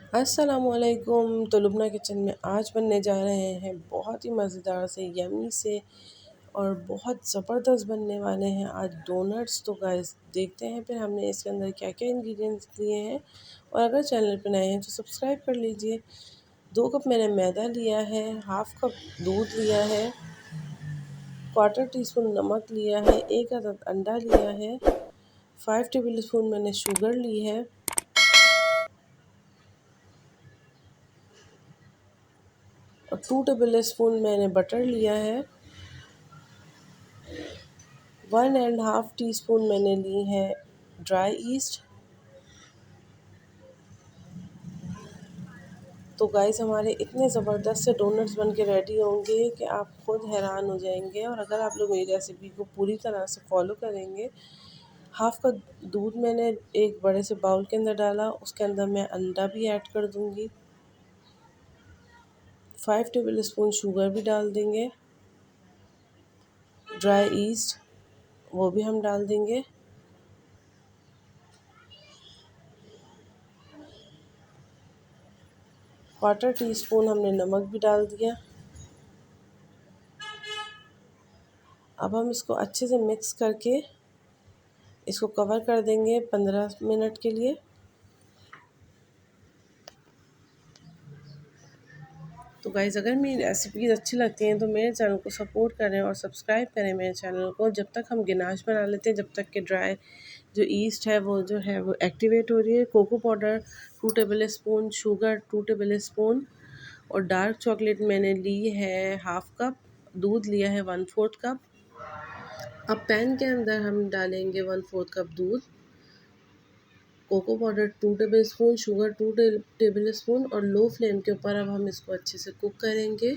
अस्सलामुअलैकुम। तो लुबना किचन में आज बनने जा रहे हैं बहुत ही मज़ेदार से यम्मी से और बहुत ज़बरदस्त बनने वाले हैं आज डोनट्स। तो गाइस देखते हैं फिर हमने इसके अंदर क्या क्या इंग्रेडिएंट्स लिए हैं। और अगर चैनल पर नए हैं तो सब्सक्राइब कर लीजिए। 2 कप मैंने मैदा लिया है, हाफ़ कप दूध लिया है, क्वार्टर टी स्पून नमक लिया है, 1 अदद अंडा लिया है, 5 टेबल स्पून मैंने शुगर ली है और 2 टेबल स्पून मैंने बटर लिया है। 1 1/2 टीस्पून मैंने ली है ड्राई ईस्ट। तो गाइस हमारे इतने ज़बरदस्त से डोनट्स बन के रेडी होंगे कि आप खुद हैरान हो जाएंगे। और अगर आप लोग मेरी रेसिपी को पूरी तरह से फॉलो करेंगे, हाफ़ कप दूध मैंने एक बड़े से बाउल के अंदर डाला, उसके अंदर मैं अंडा भी ऐड कर दूंगी, 5 टेबल स्पून शुगर भी डाल देंगे, ड्राई ईस्ट वो भी हम डाल देंगे, क्वार्टर टी स्पून हमने नमक भी डाल दिया। अब हम इसको अच्छे से मिक्स करके इसको कवर कर देंगे 15 मिनट के लिए। तो गाइज़ अगर मेरी रेसिपीज़ अच्छी लगती हैं तो मेरे चैनल को सपोर्ट करें और सब्सक्राइब करें मेरे चैनल को। जब तक हम गिनाश बना लेते हैं, जब तक कि ड्राई जो ईस्ट है वो एक्टिवेट हो रही है। Cocoa powder 2 tablespoon, sugar 2 tablespoon और डार्क चॉकलेट मैंने ली है हाफ़ कप, दूध लिया है 1/4 कप। अब पैन के अंदर हम डालेंगे 1/4 कप दूध, cocoa powder 2 tablespoon, sugar 2 tablespoon और लो फ्लेम के ऊपर अब हम इसको अच्छे से कुक करेंगे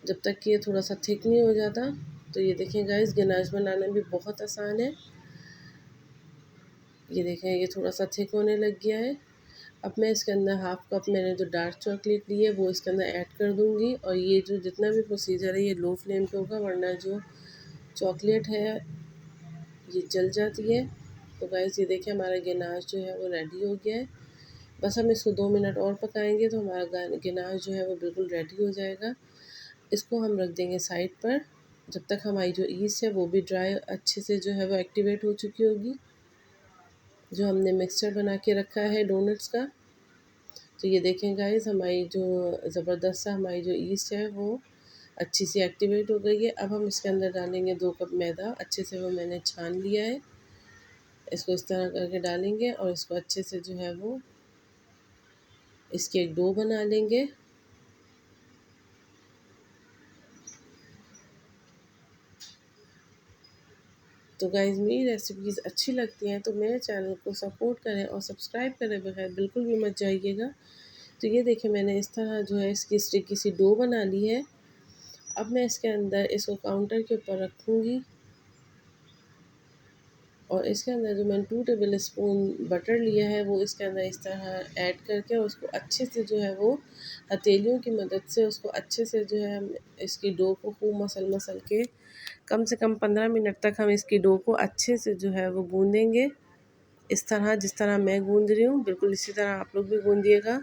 जब तक कि ये थोड़ा सा थिक नहीं हो जाता। तो ये देखें गाइस, गनाश बनाना भी बहुत आसान है। ये देखें ये थोड़ा सा थिक होने लग गया है। अब मैं इसके अंदर हाफ़ कप मैंने जो डार्क चॉकलेट ली है वो इसके अंदर ऐड कर दूंगी। और ये जो जितना भी प्रोसीजर है ये लो फ्लेम पे होगा, वरना जो चॉकलेट है ये जल जाती है। तो गाइस ये देखिए हमारा गनाश जो है वो रेडी हो गया है। बस हम इसको 2 मिनट और पकाएंगे तो हमारा गनाश जो है वो बिल्कुल रेडी हो जाएगा। इसको हम रख देंगे साइड पर जब तक हमारी जो ईस्ट है वो भी ड्राई अच्छे से जो है वो एक्टिवेट हो चुकी होगी, जो हमने मिक्सचर बना के रखा है डोनट्स का। तो ये देखें गाइस, हमारी जो ज़बरदस्त सा हमारी जो ईस्ट है वो अच्छी सी एक्टिवेट हो गई है। अब हम इसके अंदर डालेंगे 2 कप मैदा, अच्छे से वो मैंने छान लिया है। इसको इस तरह करके डालेंगे और इसको अच्छे से जो है वो इसके एक डो बना लेंगे। तो गाइज़ मेरी रेसिपीज़ अच्छी लगती हैं तो मेरे चैनल को सपोर्ट करें और सब्सक्राइब करे बगैर बिल्कुल भी मत जाइएगा। तो ये देखिए मैंने इस तरह जो है इसकी स्टिकी सी डो बना ली है। अब मैं इसके अंदर इसको काउंटर के ऊपर रखूँगी और इसके अंदर जो मैंने 2 टेबल स्पून बटर लिया है वो इसके अंदर इस तरह ऐड करके और उसको अच्छे से जो है वो हथेलियों की मदद से उसको अच्छे से जो है हम इसकी डो को खूब मसल के कम से कम 15 मिनट तक हम इसकी डो को अच्छे से जो है वो गूँदेंगे। इस तरह जिस तरह मैं गूँद रही हूँ बिल्कुल इसी तरह आप लोग भी गूँदिएगा।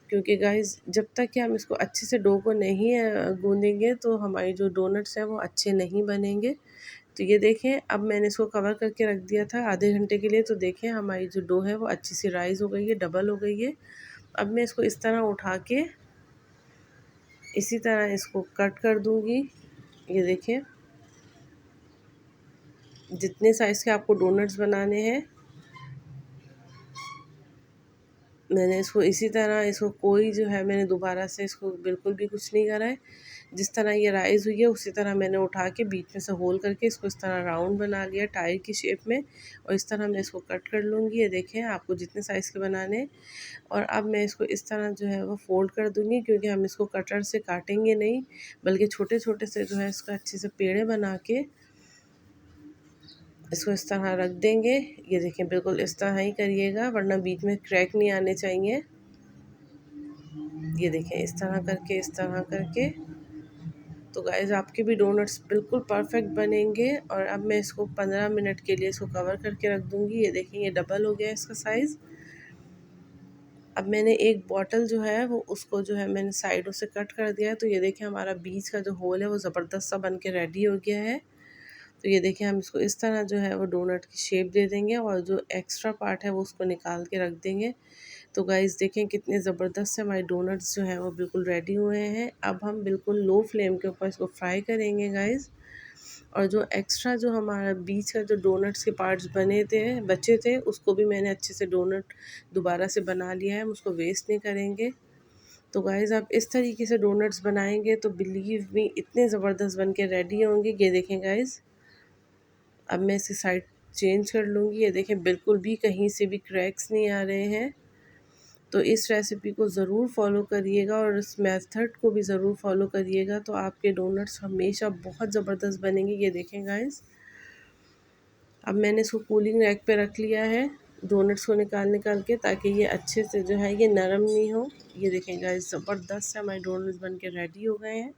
क्योंकि गाइस जब तक कि हम इसको अच्छे से डो को नहीं गूँदेंगे तो हमारी जो डोनट्स हैं वो अच्छे नहीं बनेंगे। तो ये देखें अब मैंने इसको कवर करके रख दिया था आधे घंटे के लिए। तो देखें हमारी जो डो है वो अच्छी सी राइज़ हो गई है, डबल हो गई है। अब मैं इसको इस तरह उठा के इसी तरह इसको कट कर दूँगी। ये देखें जितने साइज़ के आपको डोनट्स बनाने हैं मैंने इसको इसी तरह इसको कोई जो है मैंने दोबारा से इसको बिल्कुल भी कुछ नहीं करा है। जिस तरह ये राइज़ हुई है उसी तरह मैंने उठा के बीच में से होल करके इसको इस तरह राउंड बना लिया टायर की शेप में और इस तरह मैं इसको कट कर लूँगी। ये देखें आपको जितने साइज़ के बनाने हैं। और अब मैं इसको इस तरह जो है वो फ़ोल्ड कर दूँगी, क्योंकि हम इसको कटर से काटेंगे नहीं बल्कि छोटे छोटे से जो है इसका अच्छे से पेड़े बना के इसको इस तरह रख देंगे। ये देखें बिल्कुल इस तरह ही करिएगा वरना बीच में क्रैक नहीं आने चाहिए। ये देखें इस तरह करके तो गाइज़ आपके भी डोनट्स बिल्कुल परफेक्ट बनेंगे। और अब मैं इसको 15 मिनट के लिए इसको कवर करके रख दूँगी। ये देखें ये डबल हो गया इसका साइज़। अब मैंने एक बॉटल जो है वो उसको जो है मैंने साइडों से कट कर दिया है। तो ये देखिए हमारा बीच का जो होल है वो ज़बरदस्त सा बन के रेडी हो गया है। तो ये देखिए हम इसको इस तरह जो है वो डोनट की शेप दे देंगे और जो एक्स्ट्रा पार्ट है वो उसको निकाल के रख देंगे। तो गाइस देखें कितने ज़बरदस्त से हमारे डोनट्स जो हैं वो बिल्कुल रेडी हुए हैं। अब हम बिल्कुल लो फ्लेम के ऊपर इसको फ्राई करेंगे गाइस। और जो एक्स्ट्रा जो हमारा बीच का जो डोनट्स के पार्ट्स बचे थे उसको भी मैंने अच्छे से डोनट दोबारा से बना लिया है, हम उसको वेस्ट नहीं करेंगे। तो गाइज़ आप इस तरीके से डोनट्स बनाएंगे तो बिलीव मी इतने ज़बरदस्त बन के रेडी होंगे। ये देखें गाइज़, अब मैं इसकी साइड चेंज कर लूँगी। ये देखें बिल्कुल भी कहीं से भी क्रैक्स नहीं आ रहे हैं। तो इस रेसिपी को ज़रूर फॉलो करिएगा और इस मेथड को भी ज़रूर फॉलो करिएगा, तो आपके डोनट्स हमेशा बहुत ज़बरदस्त बनेंगे। ये देखें गाइज़, अब मैंने इसको कूलिंग रैक पे रख लिया है डोनट्स को निकाल के, ताकि ये अच्छे से जो है ये नरम नहीं हो। ये देखें गाइस ज़बरदस्त से हमारे डोनट्स बन के रेडी हो गए हैं।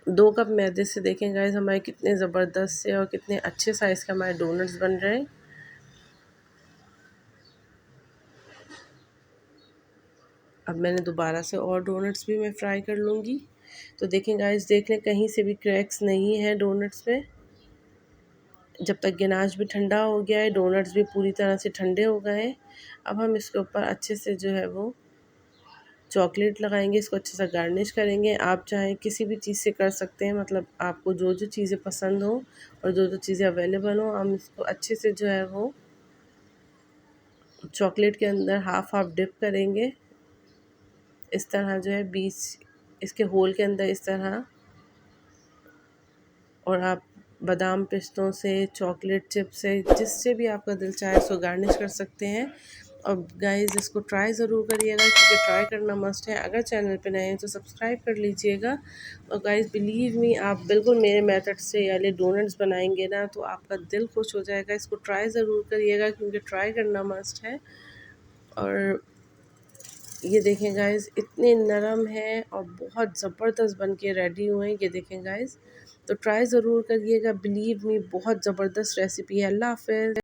2 कप मैदे से देखें गाइस हमारे कितने ज़बरदस्त से और कितने अच्छे साइज़ के हमारे डोनट्स बन रहे हैं। अब मैंने दोबारा से और डोनट्स भी मैं फ्राई कर लूँगी। तो देखें गाइस, देख लें कहीं से भी क्रैक्स नहीं है डोनट्स में। जब तक गनाश भी ठंडा हो गया है, डोनट्स भी पूरी तरह से ठंडे हो गए हैं। अब हम इसके ऊपर अच्छे से जो है वो चॉकलेट लगाएंगे, इसको अच्छे से गार्निश करेंगे। आप चाहें किसी भी चीज़ से कर सकते हैं, मतलब आपको जो जो चीज़ें पसंद हो और जो जो चीज़ें अवेलेबल हो, हम इसको अच्छे से जो है वो चॉकलेट के अंदर हाफ हाफ डिप करेंगे। इस तरह जो है बीच इसके होल के अंदर इस तरह, और आप बादाम पिस्तों से, चॉकलेट चिप से, जिससे भी आपका दिल चाहे उसको गार्निश कर सकते हैं। और गाइस इसको ट्राई ज़रूर करिएगा, क्योंकि ट्राई करना मस्ट है। अगर चैनल पे नए हैं तो सब्सक्राइब कर लीजिएगा। और गाइस बिलीव मी, आप बिल्कुल मेरे मेथड से वाले डोनट्स बनाएंगे ना तो आपका दिल खुश हो जाएगा। इसको ट्राई ज़रूर करिएगा, क्योंकि ट्राई करना मस्ट है। और ये देखें गाइस इतने नरम हैं और बहुत ज़बरदस्त बन के रेडी हुए हैं। ये देखें गाइस, तो ट्राई ज़रूर करिएगा। बिलीव मी बहुत ज़बरदस्त रेसिपी है। अल्लाह हाफ़िज़।